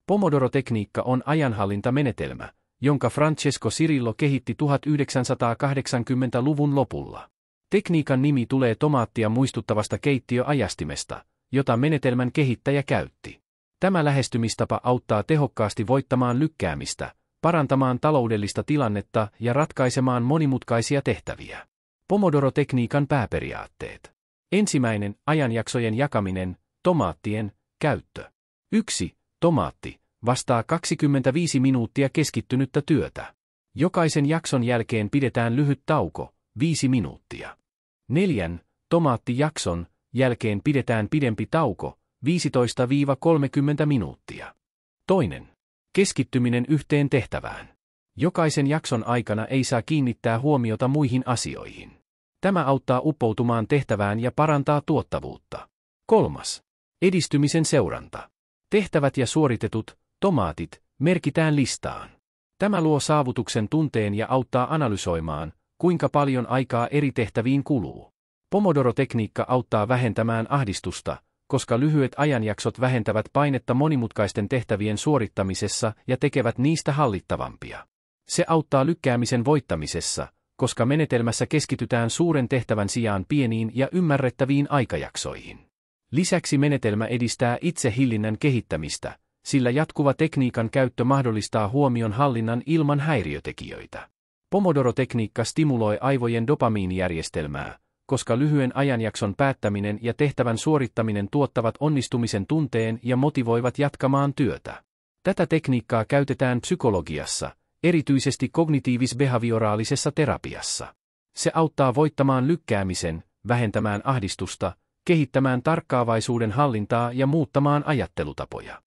Pomodoro-tekniikka on ajanhallintamenetelmä, jonka Francesco Cirillo kehitti 1980-luvun lopulla. Tekniikan nimi tulee tomaattia muistuttavasta keittiöajastimesta, jota menetelmän kehittäjä käytti. Tämä lähestymistapa auttaa tehokkaasti voittamaan lykkäämistä, parantamaan taloudellista tilannetta ja ratkaisemaan monimutkaisia tehtäviä. Pomodoro-tekniikan pääperiaatteet. Ensimmäinen, ajanjaksojen jakaminen, tomaattien käyttö. 1. Tomaatti vastaa 25 minuuttia keskittynyttä työtä. Jokaisen jakson jälkeen pidetään lyhyt tauko, 5 minuuttia. 4. Tomaattijakson jälkeen pidetään pidempi tauko, 15–30 minuuttia. 2. Keskittyminen yhteen tehtävään. Jokaisen jakson aikana ei saa kiinnittää huomiota muihin asioihin. Tämä auttaa uppoutumaan tehtävään ja parantaa tuottavuutta. 3. Edistymisen seuranta. Tehtävät ja suoritetut tomaatit merkitään listaan. Tämä luo saavutuksen tunteen ja auttaa analysoimaan, kuinka paljon aikaa eri tehtäviin kuluu. Pomodoro-tekniikka auttaa vähentämään ahdistusta, koska lyhyet ajanjaksot vähentävät painetta monimutkaisten tehtävien suorittamisessa ja tekevät niistä hallittavampia. Se auttaa lykkäämisen voittamisessa, koska menetelmässä keskitytään suuren tehtävän sijaan pieniin ja ymmärrettäviin aikajaksoihin. Lisäksi menetelmä edistää itsehillinnän kehittämistä, sillä jatkuva tekniikan käyttö mahdollistaa huomion hallinnan ilman häiriötekijöitä. Pomodoro-tekniikka stimuloi aivojen dopamiinijärjestelmää, koska lyhyen ajanjakson päättäminen ja tehtävän suorittaminen tuottavat onnistumisen tunteen ja motivoivat jatkamaan työtä. Tätä tekniikkaa käytetään psykologiassa, erityisesti kognitiivis-behavioraalisessa terapiassa. Se auttaa voittamaan lykkäämisen, vähentämään ahdistusta, kehittämään tarkkaavaisuuden hallintaa ja muuttamaan ajattelutapoja.